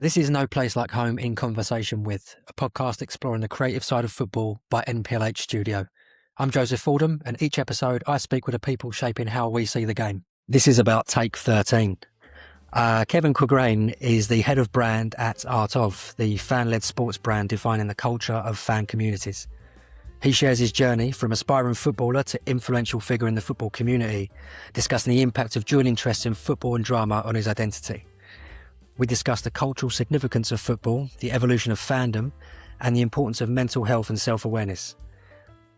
This is No Place Like Home in Conversation With, a podcast exploring the creative side of football by NPLH Studio. I'm Joseph Fordham, and each episode I speak with the people shaping how we see the game. This is about Take 13. Kelvyn Quagraine is the head of brand at Art of, the fan-led sports brand defining the culture of fan communities. He shares his journey from aspiring footballer to influential figure in the football community, discussing the impact of dual interests in football and drama on his identity. We discuss the cultural significance of football, the evolution of fandom, and the importance of mental health and self-awareness.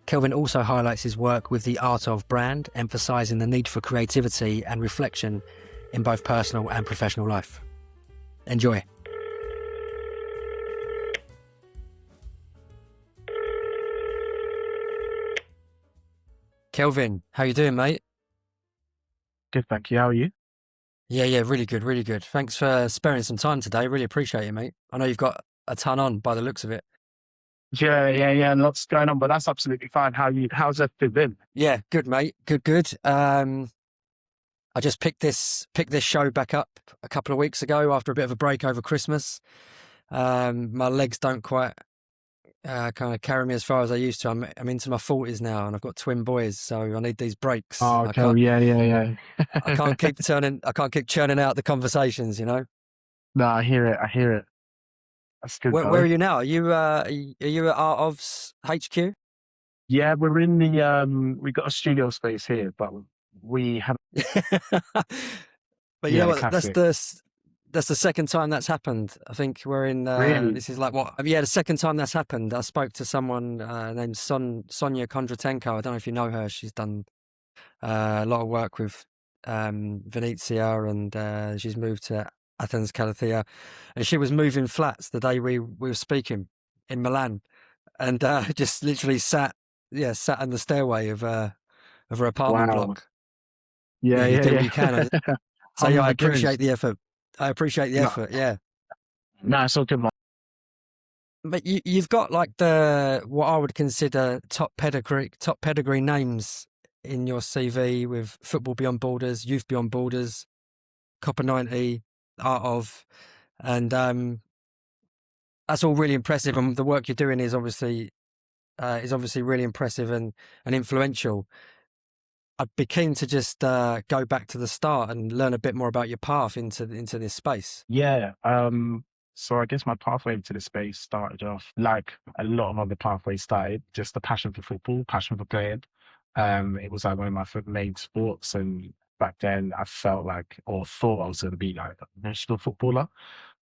Kelvyn also highlights his work with the Art of brand, emphasising the need for creativity and reflection in both personal and professional life. Enjoy. Kelvyn, how you doing, mate? Good, thank you. How are you? Yeah, really good, really good. Thanks for sparing some time today. Really appreciate it, mate. I know you've got a ton on by the looks of it. Yeah. Lots going on, but that's absolutely fine. How's everything been? Yeah, good, mate. Good. I just picked this show back up a couple of weeks ago after a bit of a break over Christmas. My legs don't quite kind of carry me as far as I used to. I'm into my 40s now, and I've got twin boys, so I need these breaks. Oh, okay. Yeah. I can't keep churning out the conversations, you know. No, I hear it. That's good. Where are you now? Are you at Art of's HQ? Yeah, we're in the we got a studio space here, but we have. But you know what? Classic. That's the second time that's happened. I think we're in. Really? This is like what? Yeah, the second time that's happened. I spoke to someone named Sonia Kondratenko. I don't know if you know her. She's done a lot of work with Venezia, and she's moved to Athens, Calathea, and she was moving flats the day we were speaking in Milan, and just literally sat in the stairway of her apartment Wow. block. Yeah. You do what you can. So yeah, I appreciate the effort. Yeah. No, it's all good, man. But you've got like what I would consider top pedigree names in your CV with Football Beyond Borders, Youth Beyond Borders, Copper 90, Art of, and that's all really impressive. And the work you're doing is obviously really impressive and influential. I'd be keen to just go back to the start and learn a bit more about your path into this space. Yeah. So I guess my pathway to the space started off like a lot of other pathways started, just the passion for football, passion for playing. It was like one of my main sports, and back then I felt like, or thought I was going to be like a national footballer.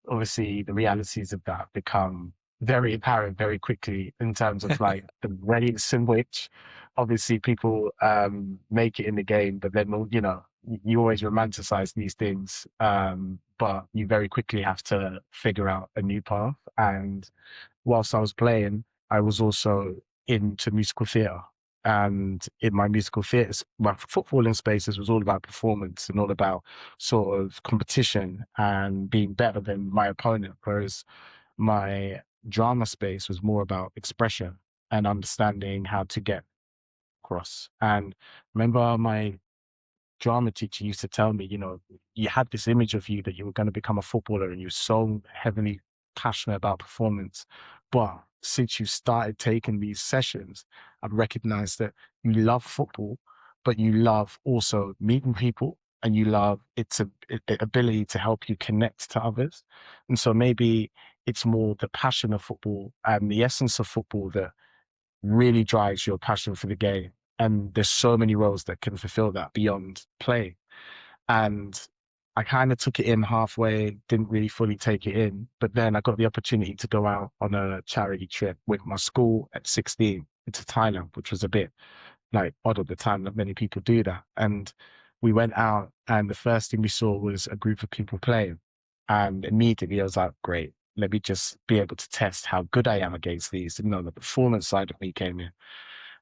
Obviously, the realities of that become very apparent very quickly in terms of like the rates in which obviously people make it in the game, but then, you know, you always romanticize these things, but you very quickly have to figure out a new path. And whilst I was playing, I was also into musical theatre. And in my musical theatre, my footballing spaces was all about performance and all about sort of competition and being better than my opponent. Whereas my drama space was more about expression and understanding how to get across. And remember my drama teacher used to tell me, you know, you had this image of you that you were going to become a footballer and you're so heavily passionate about performance. But since you started taking these sessions, I've recognized that you love football, but you love also meeting people, and you love its ability to help you connect to others. And so maybe it's more the passion of football and the essence of football that really drives your passion for the game. And there's so many roles that can fulfill that beyond play. And I kind of took it in halfway, didn't really fully take it in. But then I got the opportunity to go out on a charity trip with my school at 16 into Thailand, which was a bit like odd at the time. Not many people do that. And we went out, and the first thing we saw was a group of people playing. And immediately I was like, great, let me just be able to test how good I am against these. You know, the performance side of me came in.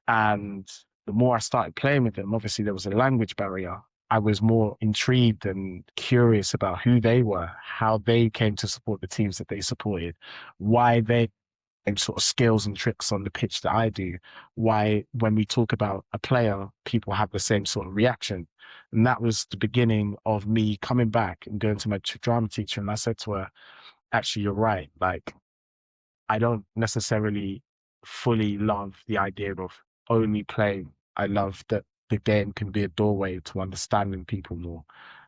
And the more I started playing with them, obviously there was a language barrier. I was more intrigued and curious about who they were, how they came to support the teams that they supported, why they same sort of skills and tricks on the pitch that I do, why when we talk about a player, people have the same sort of reaction. And that was the beginning of me coming back and going to my drama teacher. And I said to her, actually, you're right. Like, I don't necessarily fully love the idea of only playing. I love that the game can be a doorway to understanding people more.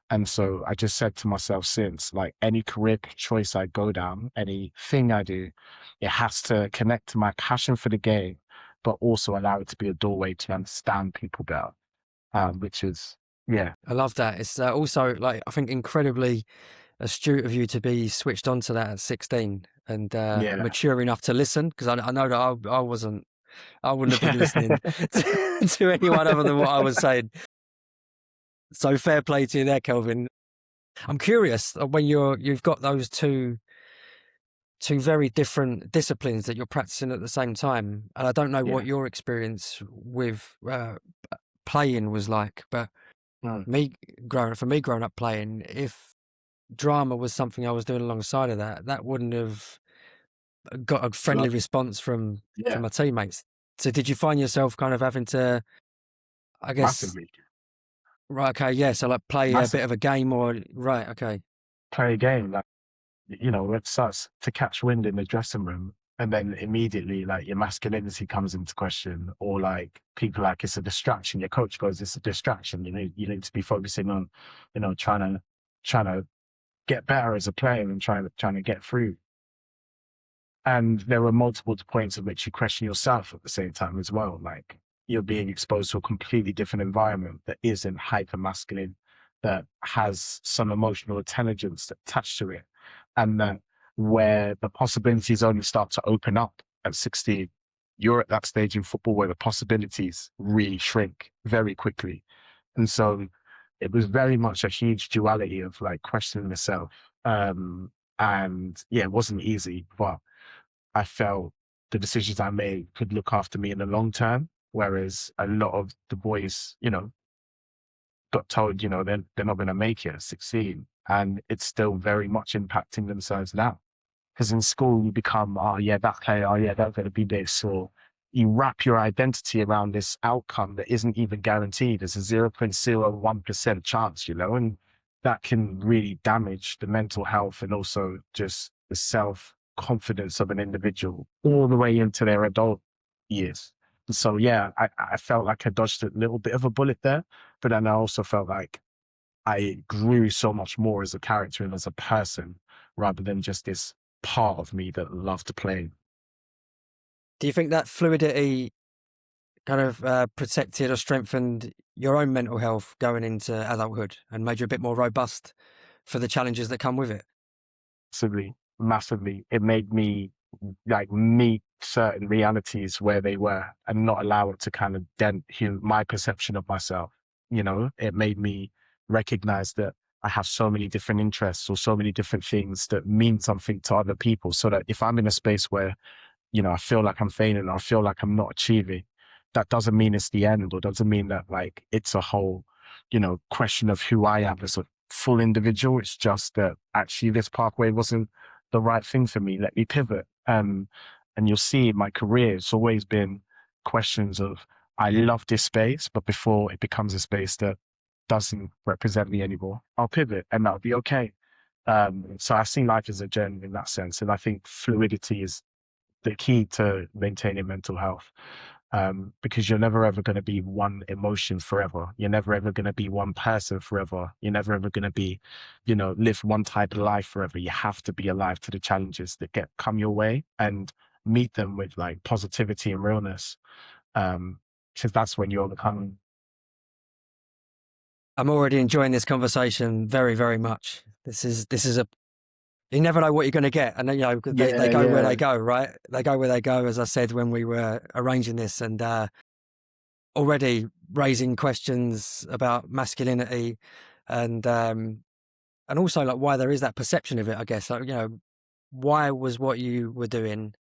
And so I just said to myself since, like any career choice I go down, anything I do, it has to connect to my passion for the game, but also allow it to be a doorway to understand people better. Which is, yeah, I love that. It's also like I think incredibly astute of you to be switched on to that at 16 and yeah, mature enough to listen, because I know that I wasn't, I wouldn't have been listening to anyone other than what I was saying. So fair play to you there, Kelvin. I'm curious when you've got those two very different disciplines that you're practicing at the same time, and I don't know yeah. what your experience with playing was like, but Mm, for me growing up playing, if drama was something I was doing alongside of that, that wouldn't have got a friendly love, response from yeah, my teammates. So did you find yourself kind of having to, I guess, massively, right, okay, yeah, so like play a bit of massively a game or right, okay. play a game. Like, it starts to catch wind in the dressing room, and then immediately like your masculinity comes into question, or like people like it's a distraction. Your coach goes, it's a distraction. You need to be focusing on, trying to get better as a player and trying to get through. And there were multiple points at which you question yourself at the same time as well. Like you're being exposed to a completely different environment that isn't hyper masculine, that has some emotional intelligence attached to it. And that where the possibilities only start to open up at 16, you're at that stage in football where the possibilities really shrink very quickly. And so it was very much a huge duality of like questioning myself. And yeah, it wasn't easy, but I felt the decisions I made could look after me in the long term. Whereas a lot of the boys, got told, they're not going to make it at 16. And it's still very much impacting themselves now. Because in school, you become, oh, yeah, that player, oh, yeah, they're going to be this. Or you wrap your identity around this outcome that isn't even guaranteed. There's a 0.01% chance, and that can really damage the mental health and also just the self confidence of an individual all the way into their adult years. And so, yeah, I felt like I dodged a little bit of a bullet there, but then I also felt like I grew so much more as a character and as a person rather than just this part of me that loved to play. Do you think that fluidity kind of protected or strengthened your own mental health going into adulthood and made you a bit more robust for the challenges that come with it? Massively, massively. It made me like meet certain realities where they were and not allow it to kind of dent my perception of myself. It made me recognize that I have so many different interests or so many different things that mean something to other people. So that if I'm in a space where I feel like I'm failing or I feel like I'm not achieving, that doesn't mean it's the end or doesn't mean that like it's a whole, question of who I am as a full individual. It's just that actually this pathway wasn't the right thing for me. Let me pivot. And you'll see in my career, it's always been questions of, I love this space, but before it becomes a space that doesn't represent me anymore, I'll pivot and that'll be okay. So I see life as a journey in that sense. And I think fluidity is the key to maintaining mental health. Because you're never ever going to be one emotion forever. You're never ever going to be one person forever. You're never ever going to be, live one type of life forever. You have to be alive to the challenges that come your way and meet them with like positivity and realness. Because that's when you're becoming. I'm already enjoying this conversation very, very much. This is a, you never know what you're going to get, and then, they Yeah, go where they yeah. go, right? They go where they go, as I said when we were arranging this, and already raising questions about masculinity, and also like why there is that perception of it. I guess, like, why was what you were doing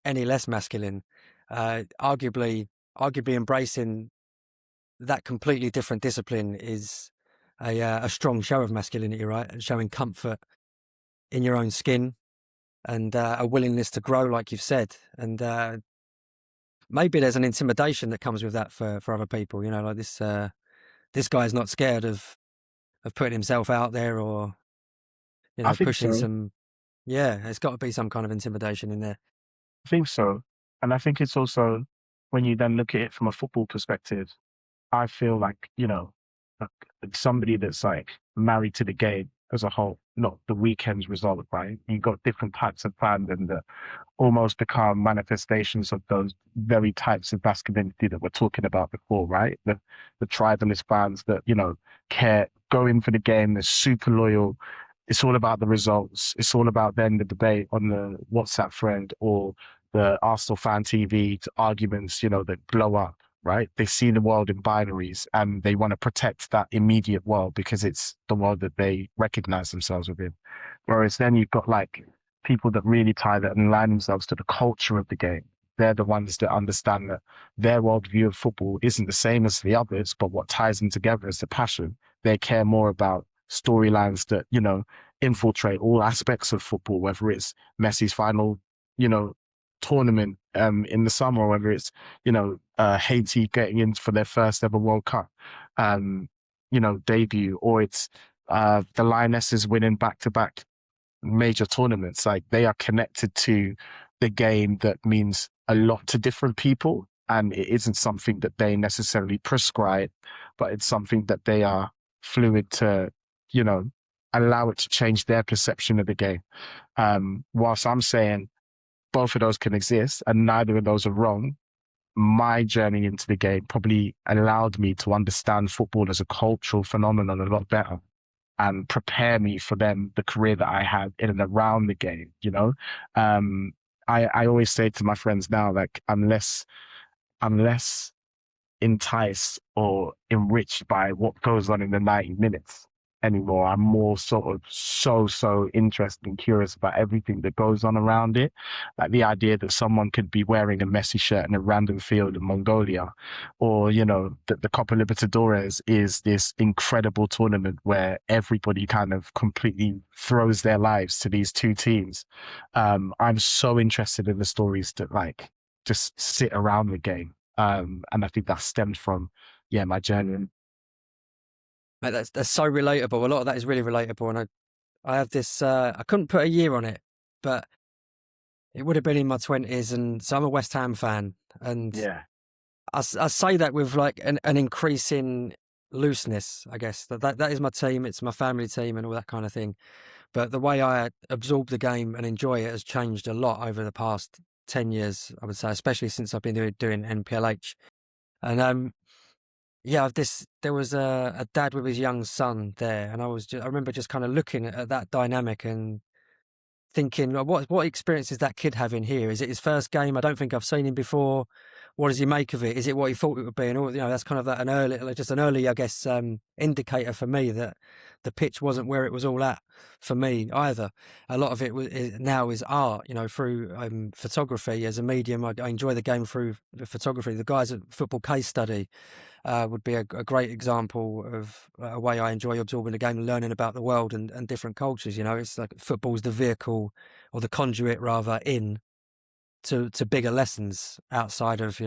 any less masculine? Arguably embracing that completely different discipline is a strong show of masculinity, right? And showing comfort in your own skin and a willingness to grow, like you've said. And maybe there's an intimidation that comes with that for other people. Like this guy's not scared of putting himself out there or I think pushing so. some. Yeah, there's got to be some kind of intimidation in there. I think so. And I think it's also when you then look at it from a football perspective, I feel like, like somebody that's like married to the game as a whole, not the weekend's result, right? You've got different types of fandom that almost become manifestations of those very types of masculinity that we're talking about before, right? The tribalist fans that, care, go in for the game, they're super loyal. It's all about the results. It's all about then the debate on the WhatsApp thread or the Arsenal fan TV arguments, that blow up, right? They see the world in binaries and they want to protect that immediate world because it's the world that they recognize themselves within. Whereas then you've got like people that really tie that and align themselves to the culture of the game. They're the ones that understand that their worldview of football isn't the same as the others, but what ties them together is the passion. They care more about storylines that, infiltrate all aspects of football, whether it's Messi's final, you know, tournament in the summer, or whether it's, Haiti getting in for their first ever World Cup, um, debut, or it's the Lionesses winning back-to-back major tournaments. Like they are connected to the game that means a lot to different people. And it isn't something that they necessarily prescribe, but it's something that they are fluid to, you know, allow it to change their perception of the game. Whilst I'm saying both of those can exist and neither of those are wrong, my journey into the game probably allowed me to understand football as a cultural phenomenon a lot better and prepare me for the career that I had in and around the game, I always say to my friends now, like, I'm less enticed or enriched by what goes on in the 90 minutes anymore. I'm more sort of so interested and curious about everything that goes on around it. Like the idea that someone could be wearing a Messi shirt in a random field in Mongolia, or, that the Copa Libertadores is this incredible tournament where everybody kind of completely throws their lives to these two teams. I'm so interested in the stories that like just sit around the game. And I think that stemmed from, my journey. Mate, that's so relatable. A lot of that is really relatable, and I have this. I couldn't put a year on it, but it would have been in my 20s, and so I'm a West Ham fan, and Yeah, I say that with like an increasing looseness, I guess. That is my team. It's my family team, and all that kind of thing. But the way I absorb the game and enjoy it has changed a lot over the past 10 years, I would say, especially since I've been doing NPLH. And yeah, there was a dad with his young son there, and I remember just kind of looking at that dynamic and thinking, "Well, what experience is that kid having here? Is it his first game? I don't think I've seen him before. What does he make of it? Is it what he thought it would be?" And all, that's kind of an early, I guess, indicator for me that the pitch wasn't where it was all at for me either. A lot of it now is art, through photography as a medium. I enjoy the game through the photography. The guys at Football Case Study would be a great example of a way I enjoy absorbing the game and learning about the world and different cultures. It's like football's the vehicle, or the conduit rather, in to bigger lessons outside of,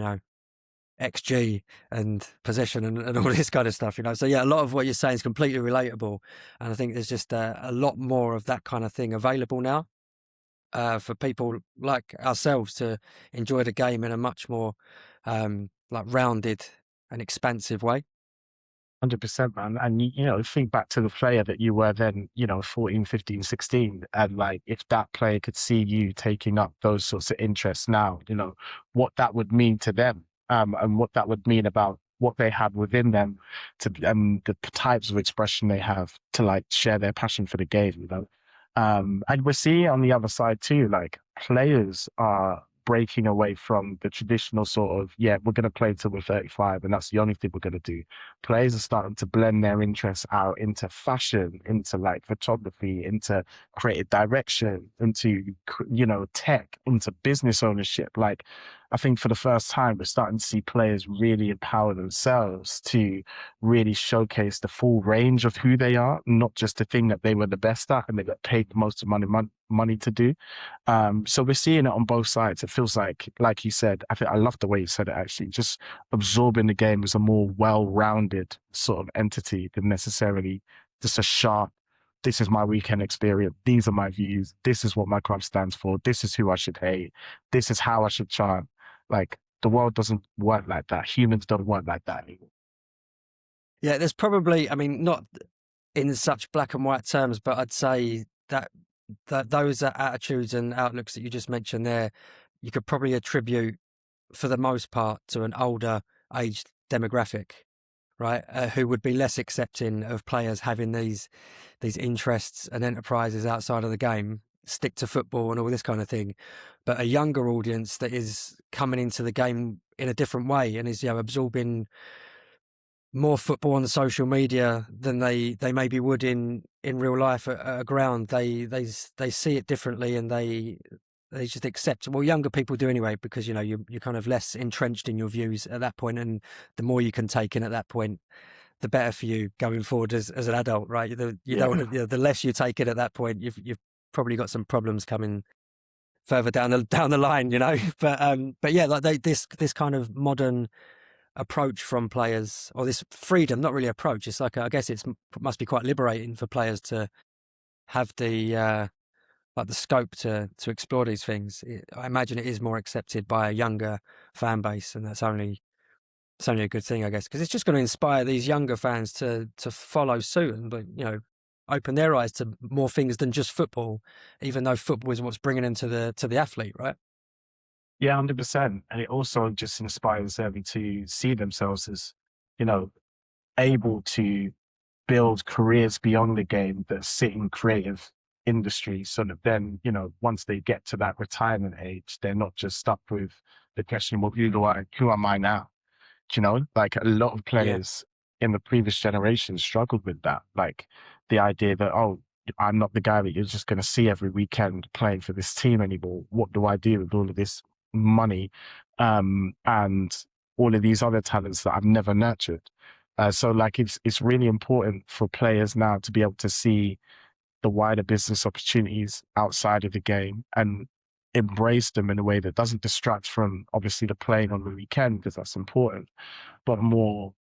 XG and possession and all this kind of stuff. So yeah, a lot of what you're saying is completely relatable, and I think there's just a lot more of that kind of thing available now for people like ourselves to enjoy the game in a much more like rounded and expansive way. 100%, man. And, think back to the player that you were then, 14, 15, 16. And like, if that player could see you taking up those sorts of interests now, what that would mean to them, and what that would mean about what they have within them and the types of expression they have to like share their passion for the game. And we're seeing on the other side too, like players are breaking away from the traditional sort of, we're going to play till we're 35 and that's the only thing we're going to do. Players are starting to blend their interests out into fashion, into like photography, into creative direction, into, tech, into business ownership. Like, I think for the first time, we're starting to see players really empower themselves to really showcase the full range of who they are, not just the thing that they were the best at and they got paid the most money to do. So we're seeing it on both sides. It feels like you said, I love the way you said it actually, just absorbing the game as a more well-rounded sort of entity than necessarily just a sharp this is my weekend experience. These are my views. This is what my club stands for. This is who I should hate. This is how I should chant. Like, the world doesn't work like that. Humans don't work like that anymore. Yeah, there's probably, I mean, not in such black and white terms, but I'd say that those attitudes and outlooks that you just mentioned there, you could probably attribute for the most part to an older aged demographic, right? Who would be less accepting of players having these interests and enterprises outside of the game, stick to football and all this kind of thing. But a younger audience that is coming into the game in a different way and is, absorbing more football on the social media than they maybe would in real life at a ground. They see it differently, and they just accept. Well, younger people do anyway, because you're kind of less entrenched in your views at that point, and the more you can take in at that point, the better for you going forward as an adult, right? You don't want to, the less you take in at that point, you've probably got some problems coming further down the line, But yeah, like this kind of modern approach from players, or this freedom, not really approach, it's like, I guess it must be quite liberating for players to have the like the scope to explore these things. I imagine it is more accepted by a younger fan base, and it's only a good thing, I guess, because it's just going to inspire these younger fans to follow suit and, open their eyes to more things than just football, even though football is what's bringing them to the athlete, right? Yeah, 100%. And it also just inspires them to see themselves as, able to build careers beyond the game that sit in creative industries, so that then, once they get to that retirement age, they're not just stuck with the question, well, who am I now? Like, a lot of Yeah. players in the previous generation struggled with that. Like, the idea that, oh, I'm not the guy that you're just going to see every weekend playing for this team anymore. What do I do with all of this money and all of these other talents that I've never nurtured? So like, it's really important for players now to be able to see the wider business opportunities outside of the game and embrace them in a way that doesn't distract from, obviously, the playing on the weekend, because that's important, but more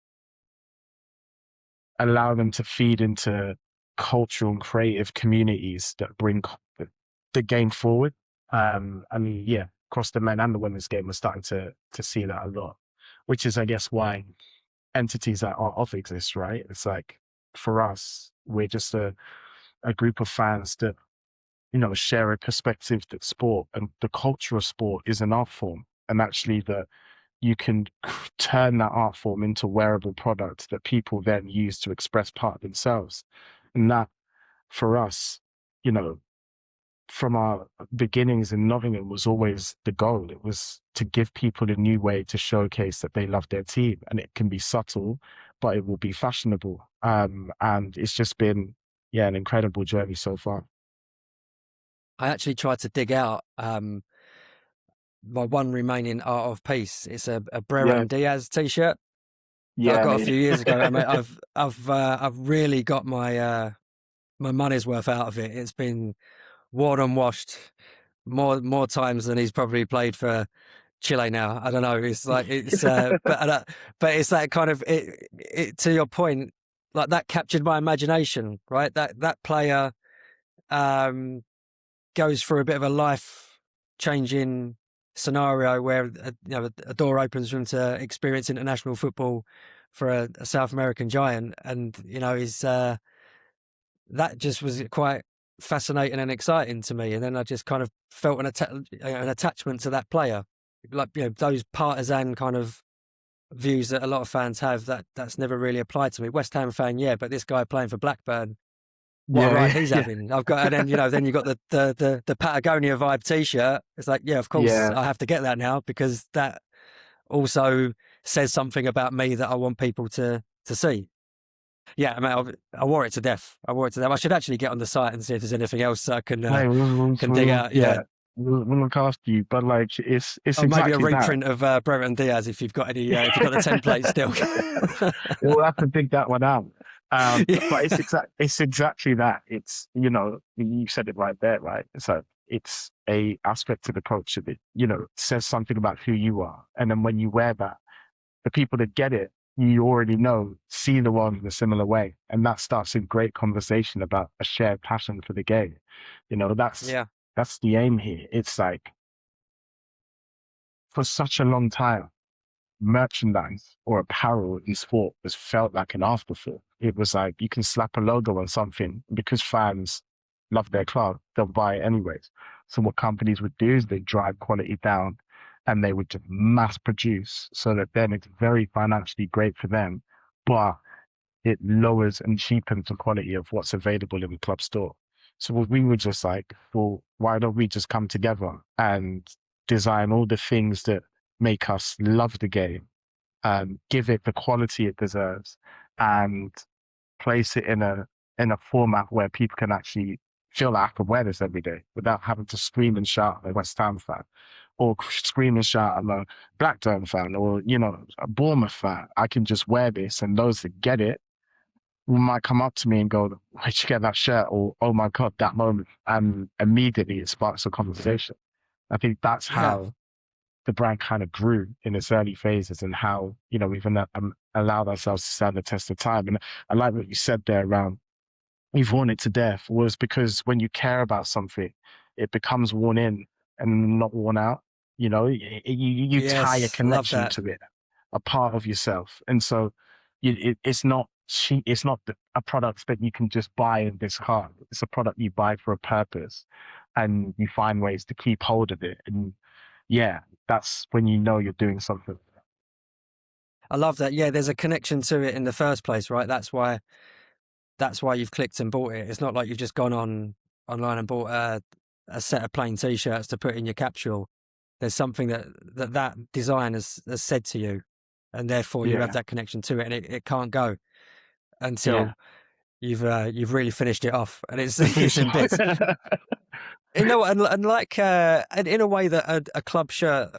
allow them to feed into cultural and creative communities that bring the game forward. Yeah, across the men and the women's game, we're starting to see that a lot, which is, I guess, why entities like Art Off exist, right? It's like, for us, we're just a group of fans that, share a perspective that sport and the culture of sport is an art form, and actually that you can turn that art form into wearable products that people then use to express part of themselves. And that, for us, from our beginnings in Nottingham, was always the goal. It was to give people a new way to showcase that they love their team, and it can be subtle, but it will be fashionable. And it's just been, an incredible journey so far. I actually tried to dig out my one remaining Art of Peace. It's a Brera Yeah, and Diaz t-shirt that I yeah, got a mate. few years ago. I mean, I've really got my my money's worth out of it. It's been worn and washed more times than he's probably played for Chile now. I don't know. It's like but it's that kind of it to your point, like, that captured my imagination, right? That player um goes through a bit of a life changing scenario where a door opens for him to experience international football for a South American giant, and is that just was quite fascinating and exciting to me. And then I just kind of felt an attachment to that player, like, those partisan kind of views that a lot of fans have. That's never really applied to me. West Ham fan, yeah, but this guy playing for Blackburn, what a ride Yeah, he's yeah, having. I've got, and then then you got the Patagonia vibe t-shirt. It's like, yeah, of course yeah. I have to get that now, because that also says something about me that I want people to see. Yeah, I mean, I wore it to death. I wore it to death. I should actually get on the site and see if there's anything else I Hey, can dig out. Yeah, we'll look after you. But like, it's or maybe a exactly that. reprint of Brereton Diaz if you've got any. If you've got the template still. We'll have to dig that one out. But Yeah. it's exactly that. It's, you said it right there, right? So it's a aspect of the culture that, says something about who you are. And then when you wear that, the people that get it you already know, see the world in a similar way. And that starts a great conversation about a shared passion for the game. You know, Yeah. that's the aim here. It's like for such a long time, merchandise or apparel in sport was felt like an afterthought. It was like you can slap a logo on something because fans love their club, they'll buy it anyways. So what companies would do is they drive quality down and they would just mass produce so that then it's very financially great for them, but it lowers and cheapens the quality of what's available in the club store. So we were just like, well, why don't we just come together and design all the things that make us love the game, give it the quality it deserves, and place it in a format where people can actually feel like I can wear this every day without having to scream and shout at a West Ham fan, or scream and shout at a Blackburn fan, or a Bournemouth fan. I can just wear this, and those that get it might come up to me and go, "Where'd you get that shirt?" Or, "Oh my God, that moment!" And immediately it sparks a conversation. I think that's Yeah. how the brand kind of grew in its early phases, and how we've allowed ourselves to stand the test of time. And I like what you said there around you've worn it to death, was because when you care about something, it becomes worn in and not worn out. You tie a Yes. Love connection that. to it, a part of yourself. And so it's not cheap. It's not a product that you can just buy and discard. It's a product you buy for a purpose, and you find ways to keep hold of it. And yeah, that's when you know you're doing something. I love that. Yeah, there's a connection to it in the first place, right? That's why you've clicked and bought it. It's not like you've just gone online and bought a set of plain t-shirts to put in your capsule. There's something that design has said to you, and therefore you have Yeah, that connection to it, and it can't go yeah. until you've really finished it off, and it's it's in bits. And like and in a way that a club shirt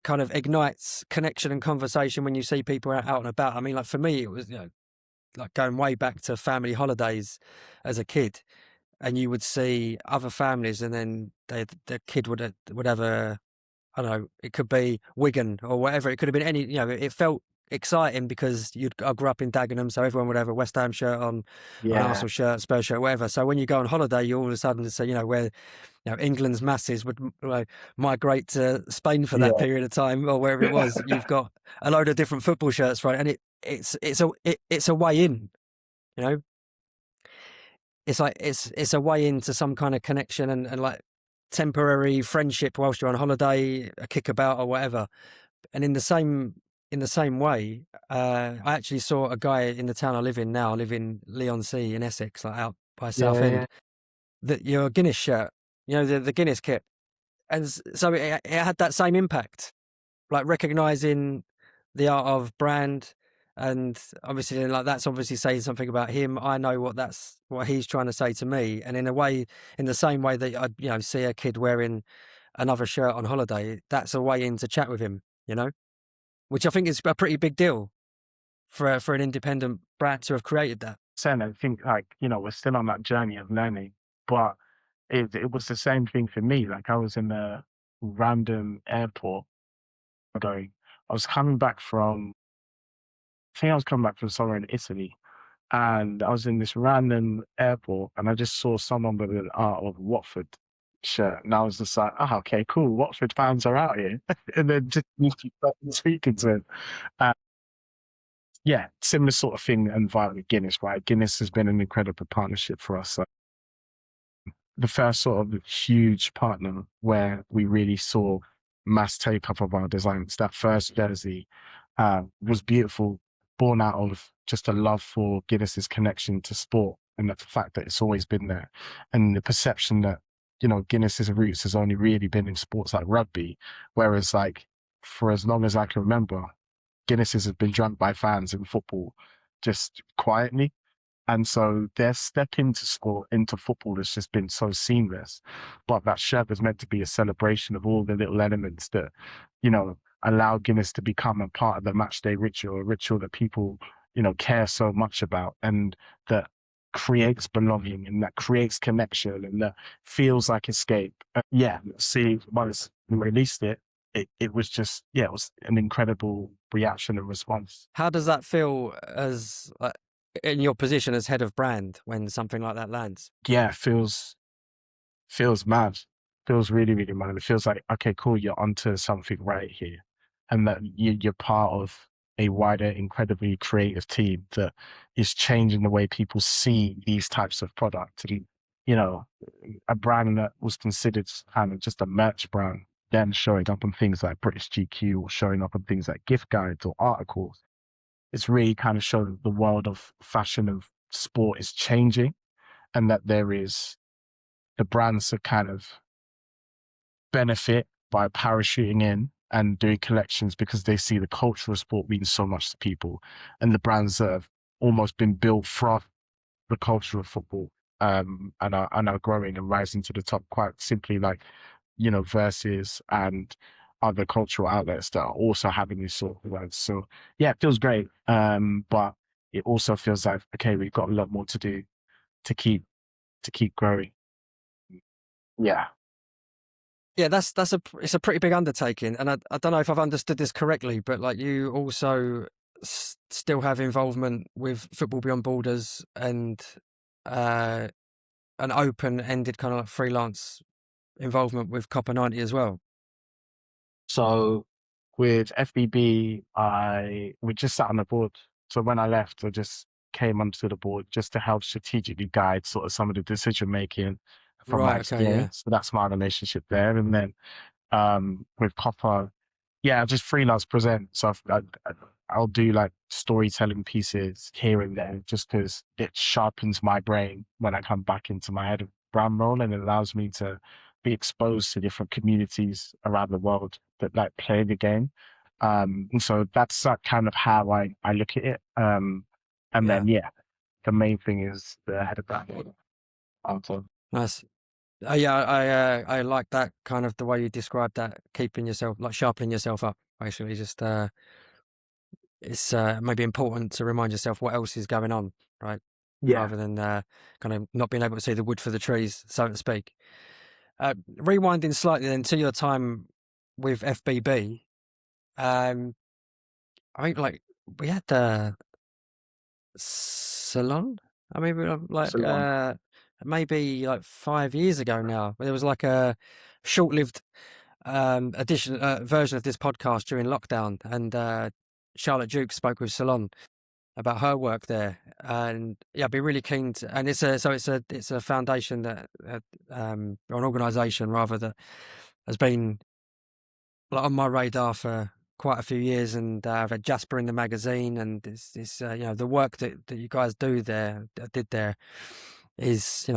kind of ignites connection and conversation when you see people out and about. I mean, like for me, it was like going way back to family holidays as a kid, and you would see other families, and then the kid would have a, I don't know, it could be Wigan or whatever. It could have been any, it felt exciting because I grew up in Dagenham, so everyone would have a West Ham shirt on, an Yeah, Arsenal shirt, Spurs shirt, whatever. So when you go on holiday, you all of a sudden say, where England's masses would migrate to Spain for that yeah. period of time or wherever it was. You've got a load of different football shirts, right? And it's a way in, you know. It's like it's a way into some kind of connection and like temporary friendship whilst you're on holiday, a kickabout or whatever. And in the same way, I actually saw a guy in the town I live in now. I live in Leigh-on-Sea in Essex, like out by Yeah, Southend. That your Guinness shirt, the Guinness kit, and so it had that same impact, like recognizing the art of brand. And obviously like that's obviously saying something about him. I know what he's trying to say to me, and in a way, in the same way that I'd see a kid wearing another shirt on holiday, that's a way in to chat with him, which I think is a pretty big deal for an independent brand to have created that. saying I think like, we're still on that journey of learning, but it was the same thing for me. Like I was in a random airport going, I was coming back from, I think I was coming back from somewhere in Italy, and I was in this random airport and I just saw someone with an art of Watford shirt. And I was just like, oh, okay, cool. Watford fans are out here. And then just speaking to him. Yeah, similar sort of thing and via with Guinness, right? Guinness has been an incredible partnership for us. The first sort of huge partner where we really saw mass take up of our designs. That first jersey was beautiful, born out of just a love for Guinness's connection to sport and the fact that it's always been there, and the perception that Guinness's roots has only really been in sports like rugby, whereas like for as long as I can remember, Guinness's has been drunk by fans in football just quietly. And so their step into sport, into football has just been so seamless. But that shirt was meant to be a celebration of all the little elements that, allow Guinness to become a part of the match day ritual, a ritual that people, care so much about, and that creates belonging and that creates connection and that feels like escape. Yeah, see, once we released it, it was just, yeah, it was an incredible reaction and response. How does that feel as in your position as head of brand when something like that lands? Yeah, feels mad. Feels really, really mad. It feels like, okay, cool, you're onto something right here. And that you're part of a wider, incredibly creative team that is changing the way people see these types of products. And, you know, a brand that was considered kind of just a merch brand, then showing up on things like British GQ or showing up on things like gift guides or articles. It's really kind of showing the world of fashion and sport is changing, and that there is the brands that kind of benefit by parachuting in and doing collections because they see the culture of sport means so much to people, and the brands that have almost been built from the culture of football, and are growing and rising to the top quite simply, like, Versus and other cultural outlets that are also having these sort of events. So yeah, it feels great, but it also feels like, okay, we've got a lot more to do to keep growing. Yeah. Yeah, it's a pretty big undertaking, and I don't know if I've understood this correctly, but like you also still have involvement with Football Beyond Borders and uh, an open-ended kind of like freelance involvement with Copper 90 as well. So with FBB, we just sat on the board. So when I left, I just came onto the board just to help strategically guide sort of some of the decision making from my Right. Okay. Yeah. experience. So that's my relationship there. And then with Copper, yeah, I just freelance present. So I'll do like storytelling pieces here and there just because it sharpens my brain when I come back into my head of brand role, and it allows me to be exposed to different communities around the world that like play the game. And so that's kind of how I look at it. And Yeah. then, yeah, the main thing is the head of brand. Nice. Yeah, I like that kind of the way you described that, keeping yourself like sharpening yourself up, basically. Just it's maybe important to remind yourself what else is going on, right? Yeah. Rather than kind of not being able to see the wood for the trees, so to speak. Rewinding slightly then to your time with FBB, I mean, like we had Salon. I mean, So long. maybe like 5 years ago now. There was like a short-lived version of this podcast during lockdown, and Charlotte Duke spoke with Salon about her work there, and yeah, I'd be really keen to. And it's a foundation that or an organisation rather that has been like on my radar for quite a few years, and I've had Jasper in the magazine, and it's the work that you guys did there is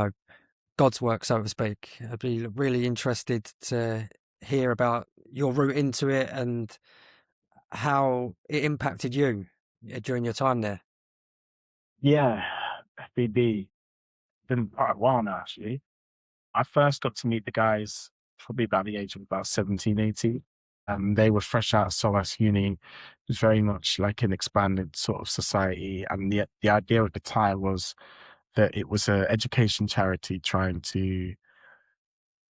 God's work, so to speak. I'd be really interested to hear about your route into it and how it impacted you during your time there. Yeah, FBB. Been quite a while now, actually. I first got to meet the guys probably about the age of about 17, 18. They were fresh out of SOAS uni. It was very much like an expanded sort of society. And the idea at the time was that it was an education charity trying to,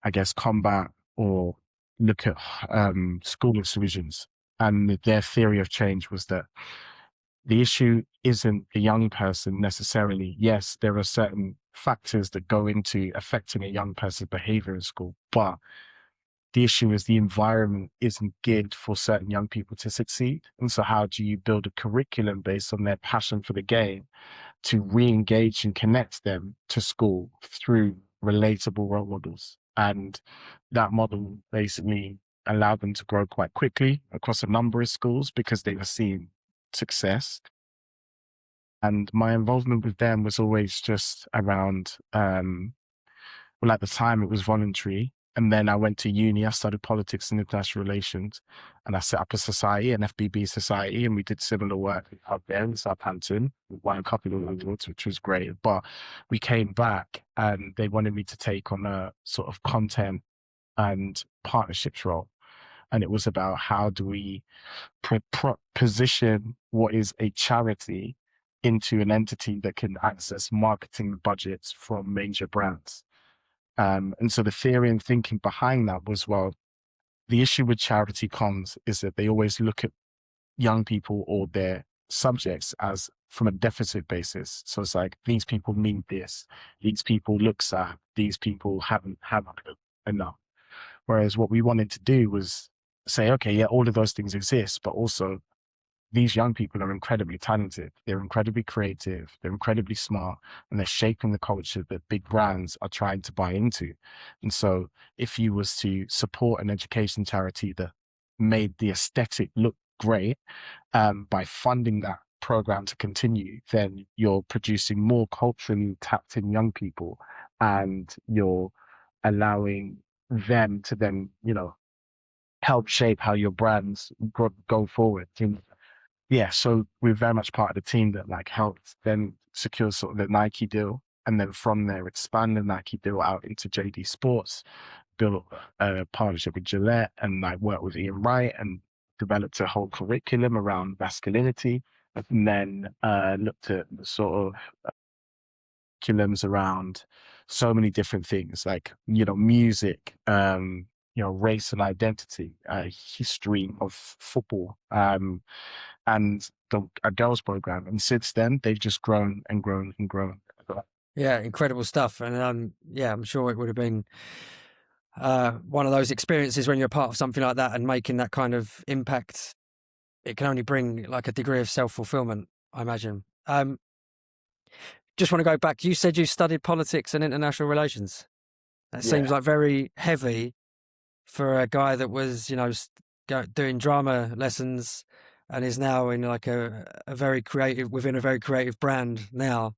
I guess, combat or look at school exclusions. And their theory of change was that the issue isn't the young person necessarily. Yes, there are certain factors that go into affecting a young person's behavior in school, but the issue is the environment isn't geared for certain young people to succeed. And so how do you build a curriculum based on their passion for the game to re-engage and connect them to school through relatable role models? And that model basically allowed them to grow quite quickly across a number of schools because they were seeing success. And my involvement with them was always just around, well, at the time it was voluntary. And then I went to uni, I studied politics and international relations, and I set up a society, an FBB society, and we did similar work out there in Southampton. We won a couple of awards, which was great. But we came back and they wanted me to take on a sort of content and partnerships role. And it was about how do we position what is a charity into an entity that can access marketing budgets from major brands. And so the theory and thinking behind that was, well, the issue with charity comms is that they always look at young people or their subjects as from a deficit basis. So it's like, these people need this, these people look sad, these people haven't had enough. Whereas what we wanted to do was say, okay, yeah, all of those things exist, but also these young people are incredibly talented. They're incredibly creative. They're incredibly smart, and they're shaping the culture that big brands are trying to buy into. And so if you was to support an education charity that made the aesthetic look great, by funding that program to continue, then you're producing more culturally tapped in young people, and you're allowing them to then, help shape how your brands go forward. Yeah, so we're very much part of the team that like helped them secure sort of the Nike deal, and then from there expand the Nike deal out into JD Sports, built a partnership with Gillette, and like worked with Ian Wright and developed a whole curriculum around masculinity, and then looked at the sort of curriculums around so many different things like, music, race and identity, history of football, and a girls program. And since then, they've just grown and grown and grown. Yeah, incredible stuff. And yeah, I'm sure it would have been one of those experiences when you're part of something like that and making that kind of impact. It can only bring like a degree of self-fulfillment, I imagine. Just want to go back. You said you studied politics and international relations. That seems Yeah, like very heavy for a guy that was, doing drama lessons and is now in like a very creative, within a very creative brand now.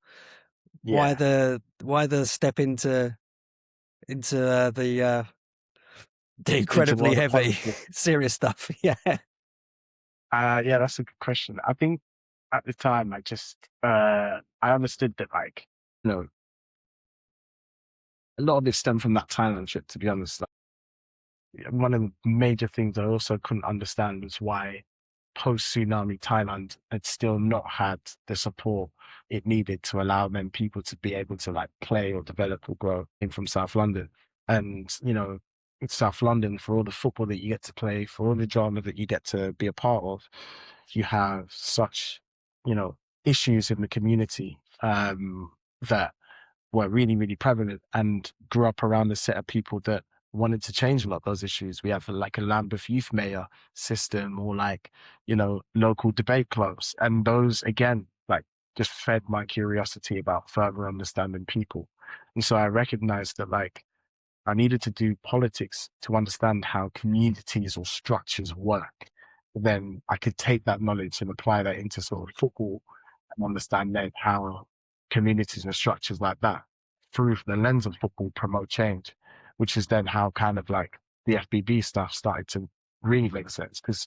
Why yeah. the step into the Into incredibly world of heavy, politics. serious stuff? Yeah. Yeah, that's a good question. I think at the time, I understood that, like, a lot of it stemmed from that Thailand trip, to be honest. One of the major things I also couldn't understand was why post-tsunami Thailand had still not had the support it needed to allow them people to be able to like play or develop or grow in from South London. And, in South London, for all the football that you get to play, for all the drama that you get to be a part of, you have such, issues in the community, that were really, really prevalent, and grew up around a set of people that wanted to change a lot of those issues. We have like a Lambeth youth mayor system, or like, local debate clubs. And those, again, like just fed my curiosity about further understanding people. And so I recognized that like I needed to do politics to understand how communities or structures work. Then I could take that knowledge and apply that into sort of football, and understand then how communities and structures like that, through the lens of football, promote change, which is then how kind of like the FBB stuff started to really make sense. Because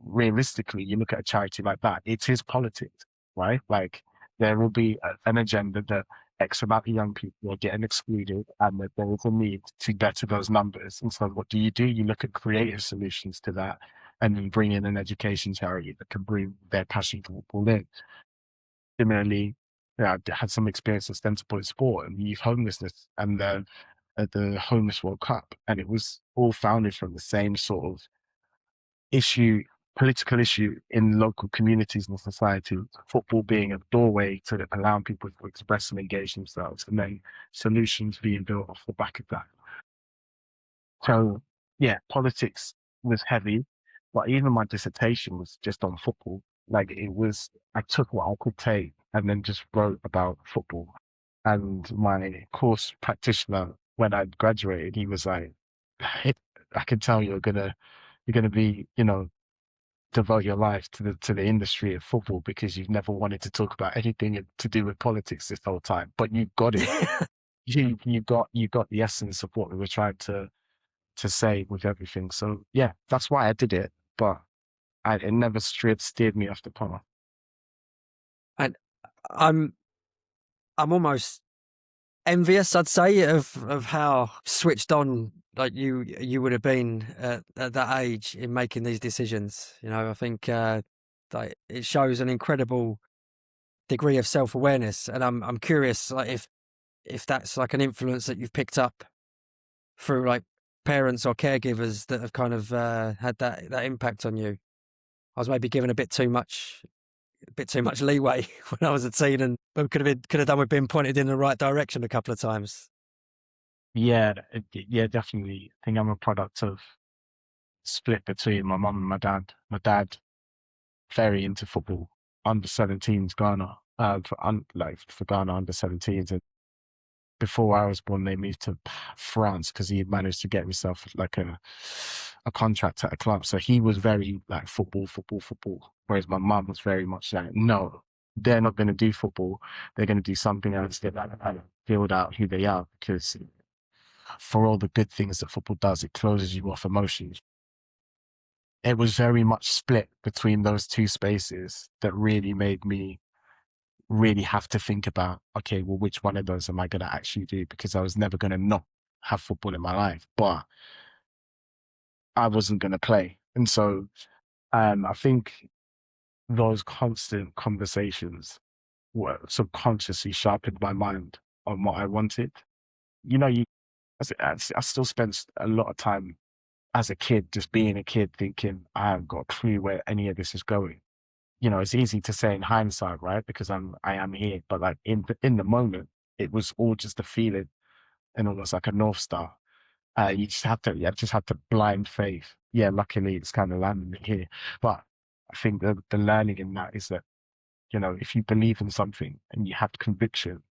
realistically, you look at a charity like that, it is politics, right? Like there will be an agenda that X amount of young people are getting excluded, and that there is a need to better those numbers. And so what do? You look at creative solutions to that, and then bring in an education charity that can bring their passion for football in. Similarly, yeah, I had some experience at Stentor Sport and youth homelessness, and at the Homeless World Cup, and it was all founded from the same sort of issue, political issue in local communities and society. Football being a doorway to allowing people to express and engage themselves, and then solutions being built off the back of that. So yeah, politics was heavy, but even my dissertation was just on football. Like I took what I could take and then just wrote about football. And my course practitioner, when I graduated, he was like, I can tell you're gonna be, devote your life to the industry of football, because you've never wanted to talk about anything to do with politics this whole time, but you got it. You got the essence of what we were trying to say with everything. So yeah, that's why I did it, but it never steered me off the path. And I'm almost envious, I'd say, of how switched on like you would have been at that age in making these decisions. I think like it shows an incredible degree of self-awareness, and I'm curious like if that's like an influence that you've picked up through like parents or caregivers that have kind of had that impact on you? I was maybe given a bit too much leeway when I was a teen, and but could have done with being pointed in the right direction a couple of times. Yeah, yeah, definitely. I think I'm a product of split between my mum and my dad. My dad very into football, under 17s Ghana, for Ghana under 17s, and before I was born, they moved to France because he had managed to get himself like a contract at a club. So he was very like football, football, football. Whereas my mum was very much like, no, they're not going to do football. They're going to do something else. They're like, build out who they are, because for all the good things that football does, it closes you off emotionally. It was very much split between those two spaces that really made me really have to think about, okay, well, which one of those am I going to actually do? Because I was never going to not have football in my life, but I wasn't going to play. And so I think those constant conversations were subconsciously sharpened my mind on what I wanted. You know, I still spent a lot of time as a kid, just being a kid, thinking I haven't got a clue where any of this is going. You know, it's easy to say in hindsight, right? Because I am here, but like in the moment, it was all just a feeling and almost like a North Star. You just have to blind faith. Yeah, luckily it's kind of landing here. But I think the learning in that is that, you know, if you believe in something and you have conviction,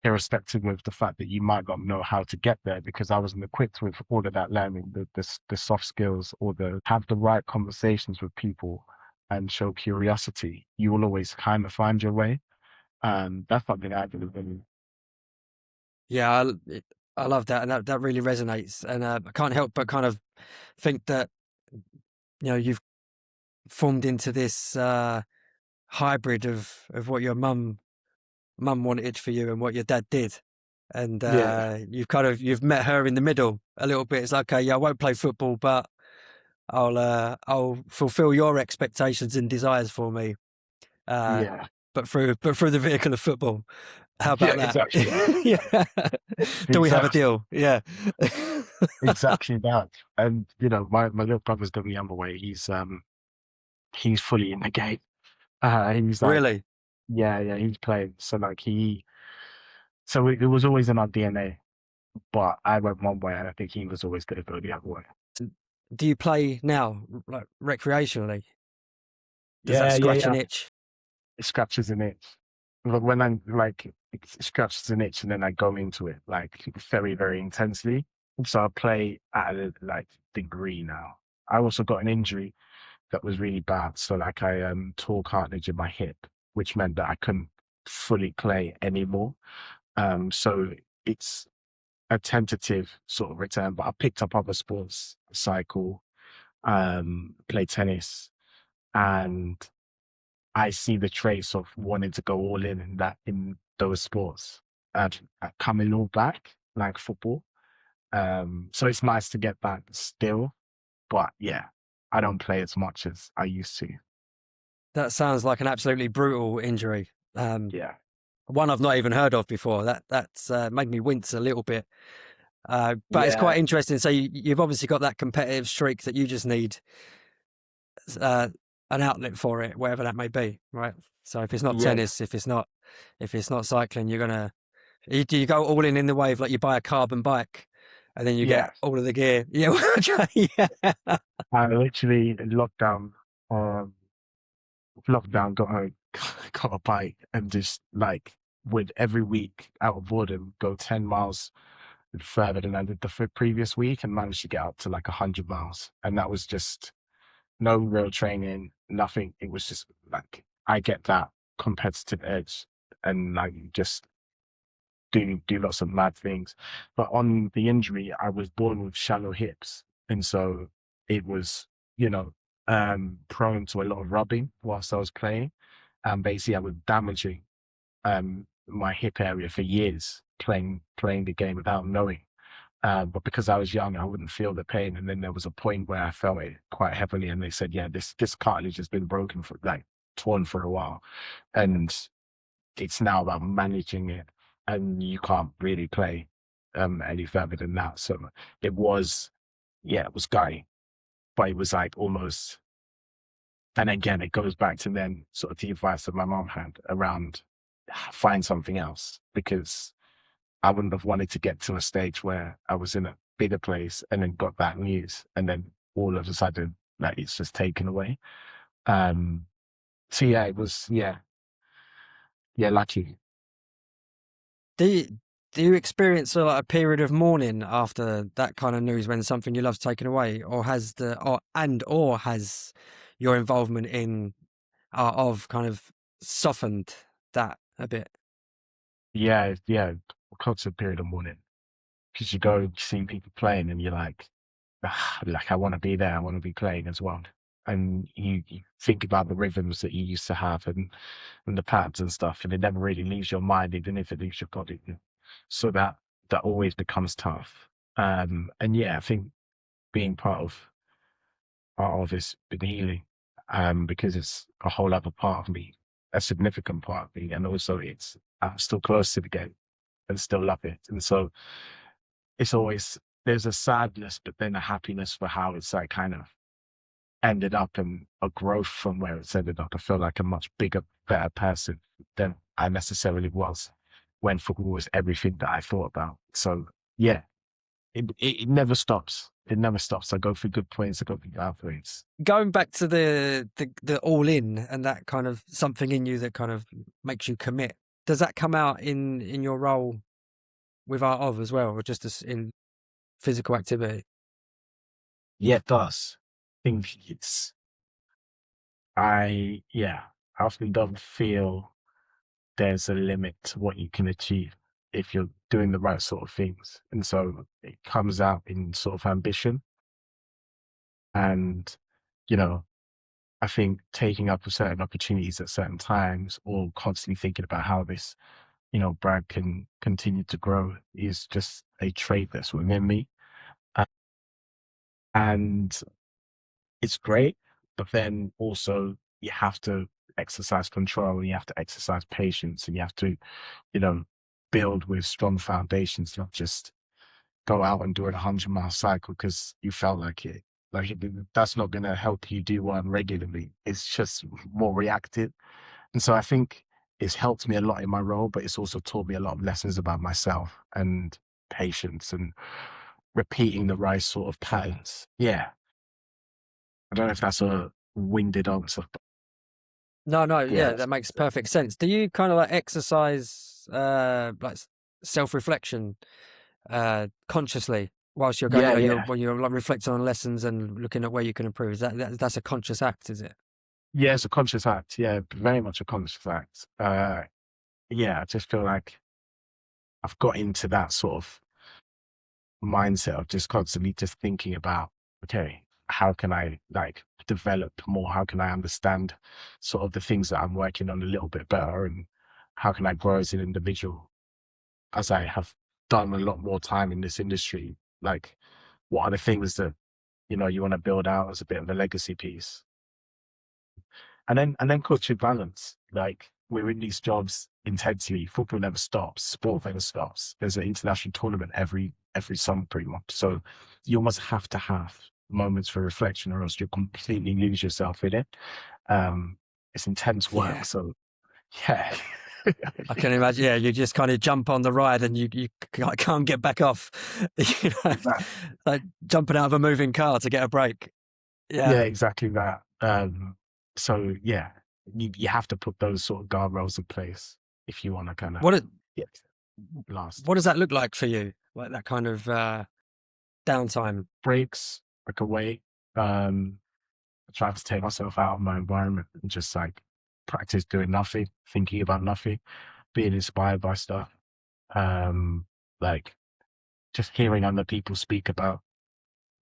irrespective of the fact that you might not know how to get there, because I wasn't equipped with all of that learning, the soft skills or the have the right conversations with people and show curiosity, you will always kind of find your way. And that's something I believe in. Yeah, I love that, and that really resonates. And I can't help but kind of think that you've formed into this hybrid of what your mum wanted for you and what your dad did, and Yeah, you've met her in the middle a little bit. It's like, okay, yeah, I won't play football, but I'll fulfill your expectations and desires for me, uh, yeah, but through the vehicle of football. How yeah, about that? exactly, Yeah. Do we have a exactly, deal? Yeah. exactly that. And you know, my little brother's the younger way. He's fully in the game. He's like, Really? yeah, yeah, he's playing. So like so it was always in our DNA. But I went one way, and I think he was always going to go the other way. Do you play now, like recreationally? Does that Yeah, yeah, scratch an yeah. itch? It scratches an itch. But when I'm like, it scratches an itch, and then I go into it like very, very intensely. So I play at a like degree now. I also got an injury that was really bad. So like I tore cartilage in my hip, which meant that I couldn't fully play anymore. So it's a tentative sort of return, but I picked up other sports, cycle, play tennis, and I see the trace of wanting to go all in that in those sports and coming all back like football. So it's nice to get back still, but yeah, I don't play as much as I used to. That sounds like an absolutely brutal injury. Yeah, One I've not even heard of before. That's made me wince a little bit. But it's quite yeah, interesting. So you've obviously got that competitive streak that you just need uh, an outlet for it, wherever that may be, right? So if it's not yeah, tennis, if it's not cycling, do you go all in the wave, like you buy a carbon bike and then you yeah. get all of the gear? Yeah, okay, yeah. I literally in um, lockdown got a bike and just like would every week out of boredom go 10 miles further than I did the previous week and managed to get up to like 100 miles. And that was just no real training, nothing. It was just like, I get that competitive edge and like just do lots of mad things. But on the injury, I was born with shallow hips. And so it was, you know, prone to a lot of rubbing whilst I was playing. And basically I was damaging my hip area for years playing the game without knowing. But because I was young, I wouldn't feel the pain. And then there was a point where I felt it quite heavily, and they said, "Yeah, this cartilage has been broken for like torn for a while, and it's now about managing it, and you can't really play any further than that." So it was. yeah, it was gutting, but it was like almost, and again, it goes back to then sort of the advice that my mom had around find something else, because I wouldn't have wanted to get to a stage where I was in a bigger place and then got that news and then all of a sudden like it's just taken away. Um, so yeah, it was, yeah, lucky. Do you, do you experience like a period of mourning after that kind of news when something you love's taken away, or has your involvement in art of kind of softened that a bit? Yeah, constant period of mourning, because you go see people playing and you're like, "Ah, like I want to be there, I want to be playing as well." And you think about the rhythms that you used to have and the patterns and stuff, and it never really leaves your mind, even if it leaves your body. So that always becomes tough. And yeah, I think being part of it's been healing, because it's a whole other part of me, a significant part of me, and also I'm still close to the game and still love it, and so it's always there's a sadness, but then a happiness for how it's like kind of ended up and a growth from where it's ended up. I feel like a much bigger, better person than I necessarily was when football was everything that I thought about. So yeah, it never stops. It never stops. I go through good points, I go through bad points. Going back to the all in and that kind of something in you that kind of makes you commit. Does that come out in your role with art of as well, or just as in physical activity? Yeah, it does. I think yeah, I often don't feel there's a limit to what you can achieve if you're doing the right sort of things. And so it comes out in sort of ambition. And, you know, I think taking up certain opportunities at certain times or constantly thinking about how this, brand can continue to grow is just a trait that's within me. Uh, And it's great, but then also you have to exercise control and you have to exercise patience and you have to, you know, build with strong foundations, not just go out and do a 100-mile cycle because you felt like it. Like that's not going to help you do one regularly. It's just more reactive. And so I think it's helped me a lot in my role, but it's also taught me a lot of lessons about myself and patience and repeating the right sort of patterns. Yeah. I don't know if that's a winded answer, but No, no, yeah, yeah, that makes perfect sense. Do you kind of like exercise self-reflection consciously whilst you're going, yeah, you're yeah. when you're like reflecting on lessons and looking at where you can improve? Is that's a conscious act, is it? Yeah, it's a conscious act. Yeah, very much a conscious act. Yeah, I just feel like I've got into that sort of mindset of just constantly just thinking about, okay, how can I like develop more? How can I understand sort of the things that I'm working on a little bit better? And how can I grow as an individual as I have done a lot more time in this industry? Like, what are the things that, you want to build out as a bit of a legacy piece? And then culture balance. Like we're in these jobs intensely. Football never stops. Sport never stops. There's an international tournament every summer, pretty much. So you almost have to have moments for reflection, or else you completely lose yourself in it. It's intense work. Yeah. So yeah, I can imagine. Yeah, you just kind of jump on the ride and you can't get back off. You know, exactly. like jumping out of a moving car to get a break. Yeah, Yeah. exactly that. So yeah, you have to put those sort of guardrails in place if you want to kind of What it, yeah last. what does that look like for you? Like that kind of downtime? Breaks, like away. I try to take myself out of my environment and just like practice doing nothing, thinking about nothing, being inspired by stuff. Um, like just hearing other people speak about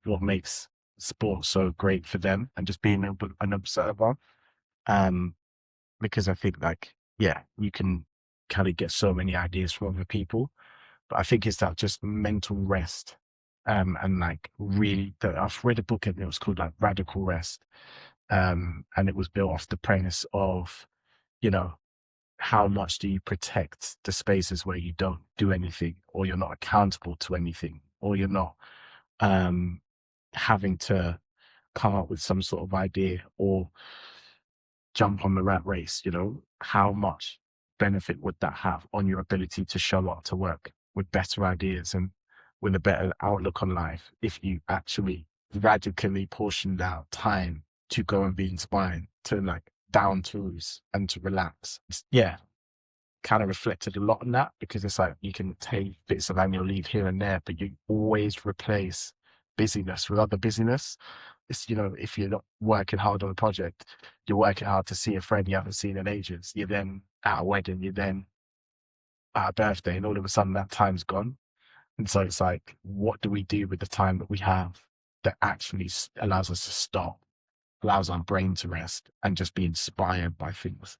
what makes sport so great for them and just being an observer. Um, because I think like, yeah, you can kind of get so many ideas from other people, but I think it's that just mental rest. And like really, I've read a book and it was called like Radical Rest. And it was built off the premise of, you know, how much do you protect the spaces where you don't do anything or you're not accountable to anything or you're not, um, having to come up with some sort of idea or jump on the rat race, how much benefit would that have on your ability to show up to work with better ideas and with a better outlook on life if you actually radically portioned out time to go and be inspired, to like down tools and to relax? Yeah, kind of reflected a lot on that, because it's like you can take bits of annual leave here and there, but you always replace busyness with other busyness. It's, if you're not working hard on a project, you're working hard to see a friend you haven't seen in ages. You're then at a wedding, you're then at a birthday, and all of a sudden that time's gone. And so it's like, what do we do with the time that we have that actually allows us to stop, allows our brain to rest and just be inspired by things?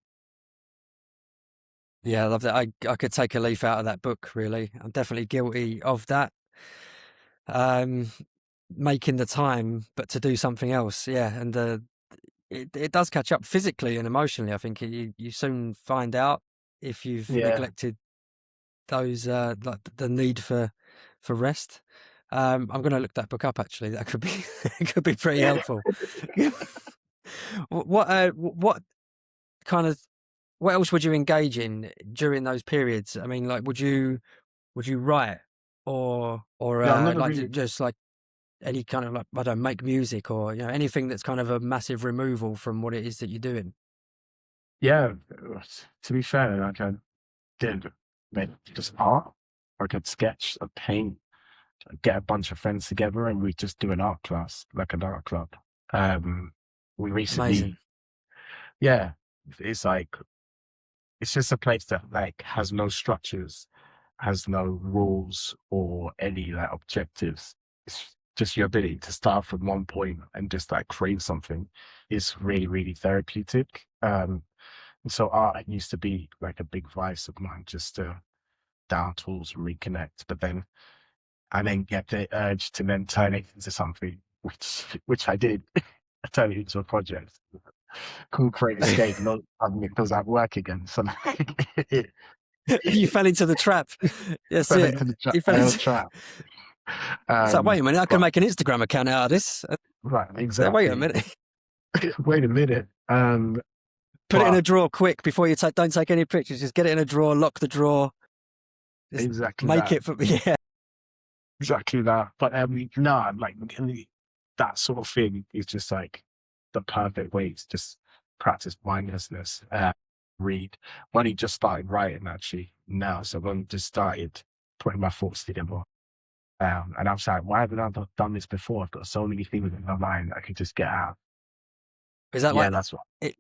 Yeah, I love that. I could take a leaf out of that book, really. I'm definitely guilty of that. Making the time, but to do something else. Yeah. And it does catch up physically and emotionally. I think you soon find out if you've Yeah. neglected those, like the need for rest. I'm going to look that book up, actually. That could be, it could be pretty helpful. What kind of, what else would you engage in during those periods? I mean, like, would you write or Yeah, I've never like really. just like any kind of, like, I don't know, make music or, anything that's kind of a massive removal from what it is that you're doing? Yeah, to be fair, like I did make just art. I could sketch, a paint, get a bunch of friends together, and we just do an art class, like an art club. We Amazing. recently, yeah, it's like it's just a place that like has no structures, has no rules or any like objectives. It's just your ability to start from one point and just like create something is really, really therapeutic. And so art used to be like a big vice of mine, just to down tools and reconnect. But then I then get the urge to then turn it into something, which I did. I turned it into a project called Create Escape. Not suddenly it feels like work again. So like, it You fell into the trap. That's fell it. into the You fell into. trap. It's like, wait a minute, I can But make an Instagram account out of this. right, Wait a exactly. minute. Wait a minute. Put it in But a drawer quick before you don't take any pictures. Just get it in a drawer, lock the drawer, just exactly make that. it for, yeah. Exactly that. But no, like that sort of thing is just like the perfect way to just practice mindlessness. Read. I've only just started writing actually now, so I've only just started putting my thoughts together. And I was like, why haven't I done this before? I've got so many things in my mind I could just get out. Is that Yeah, like that's what. it,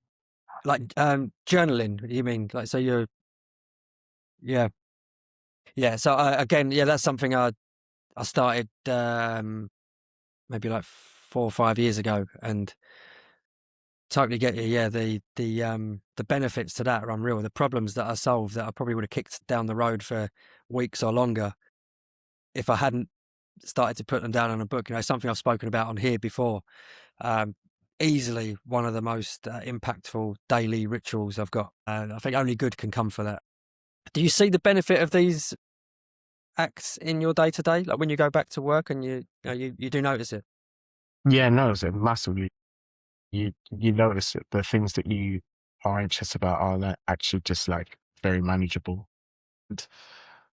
like journaling? You mean like, so you're, yeah, yeah. So again, yeah, that's something I started maybe like 4 or 5 years ago, and totally get you. Yeah, the benefits to that are unreal. The problems that I solved that I probably would have kicked down the road for weeks or longer if I hadn't started to put them down on a book. Something I've spoken about on here before. Um, Easily one of the most impactful daily rituals I've got. I think only good can come for that. Do you see the benefit of these acts in your day to day? Like when you go back to work and you do notice it? Yeah, no, so massively. You notice that the things that you are anxious about are like actually just like very manageable. And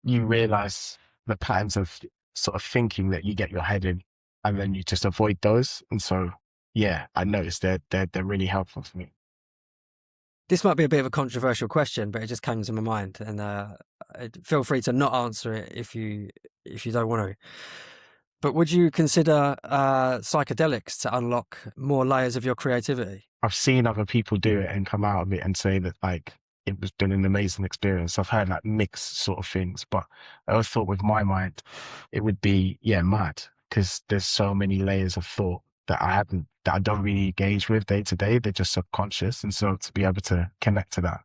you realize the patterns of sort of thinking that you get your head in, and then you just avoid those. And so, yeah, I noticed they're really helpful for me. This might be a bit of a controversial question, but it just came to my mind, and feel free to not answer it if you don't want to. But would you consider psychedelics to unlock more layers of your creativity? I've seen other people do it and come out of it and say that like it was been an amazing experience. I've heard like mixed sort of things, but I always thought with my mind it would be, yeah, mad, because there's so many layers of thought that I don't really engage with day to day. They're just subconscious, and so to be able to connect to that,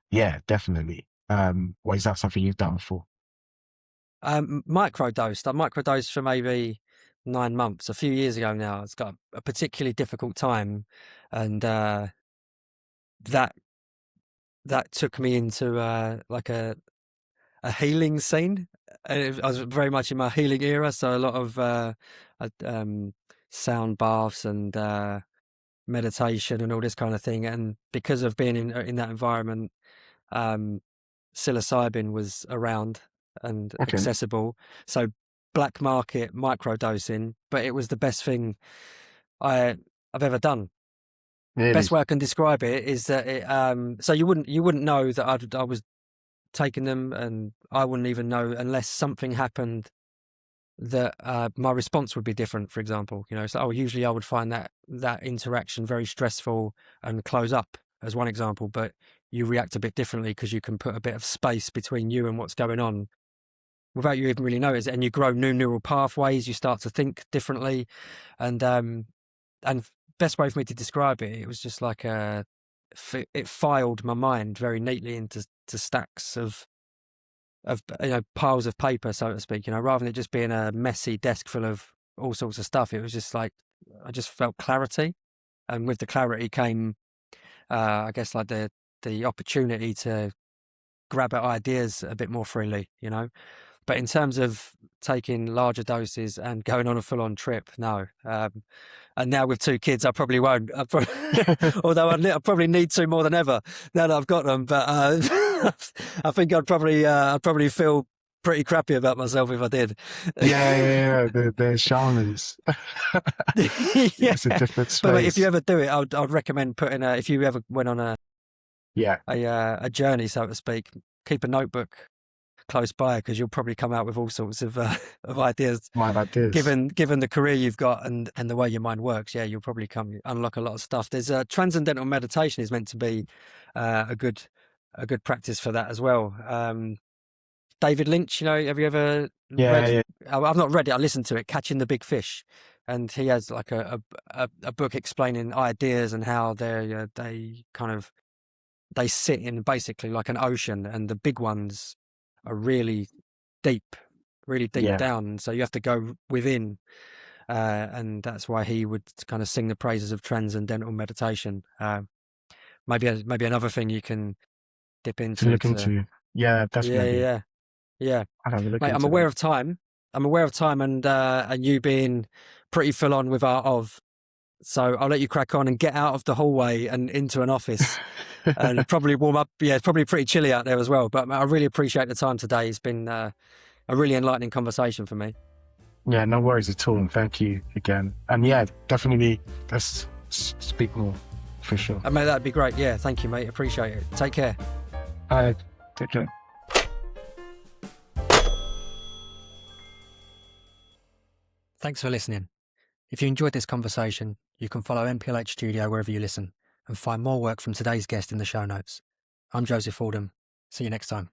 yeah, definitely. What is that something you've done before? Microdosed. I microdosed for maybe 9 months, a few years ago now. It's got a particularly difficult time, and that that took me into like a healing scene. I was very much in my healing era, so a lot of sound baths and meditation and all this kind of thing. And because of being in that environment, psilocybin was around and Okay. accessible. So black market microdosing, but it was the best thing I've ever done. Really? Best way I can describe it is that so you wouldn't know that I was taking them, and I wouldn't even know unless something happened that my response would be different, for example. So usually I would find that interaction very stressful and close up, as one example, but you react a bit differently because you can put a bit of space between you and what's going on without you even really notice it, and you grow new neural pathways. You start to think differently, and best way for me to describe it, it was just like it filed my mind very neatly into stacks of piles of paper, so to speak. Rather than it just being a messy desk full of all sorts of stuff, it was just like I just felt clarity, and with the clarity came, I guess, like the opportunity to grab at ideas a bit more freely. But in terms of taking larger doses and going on a full-on trip, no. And now with 2 kids, I probably won't. Although I probably need to more than ever now that I've got them. But I think I'd probably feel pretty crappy about myself if I did. Yeah. They're shamans. Yeah. It's a different But mate, if you space. ever do it, I'd recommend putting if you ever went on Yeah. a journey, so to speak, keep a notebook close by, because you'll probably come out with all sorts of of ideas. Mind like this. Given the career you've got and the way your mind works, yeah, you'll probably unlock a lot of stuff. There's transcendental meditation is meant to be a good practice for that as well. David Lynch, have you ever read? Yeah. I've not read it. I listened to it, Catching the Big Fish, and he has like a book explaining ideas and how they kind of they sit in basically like an ocean, and the big ones are really deep Yeah. down. So you have to go within, and that's why he would kind of sing the praises of transcendental meditation. Maybe another thing you can dip To into. look into. Yeah, Yeah, definitely. yeah, yeah. I'll have a look Mate, I'm into aware that. of time. And you being pretty full on with Art of. So I'll let you crack on and get out of the hallway and into an office and probably warm up. Yeah, it's probably pretty chilly out there as well. But I really appreciate the time today. It's been a really enlightening conversation for me. Yeah, no worries at all. And thank you again. And yeah, definitely let's speak more for sure. Mate, that'd be great. Yeah, thank you, mate. Appreciate it. Take care. Take care. Thanks for listening. If you enjoyed this conversation, you can follow MPLH Studio wherever you listen and find more work from today's guest in the show notes. I'm Joseph Fordham. See you next time.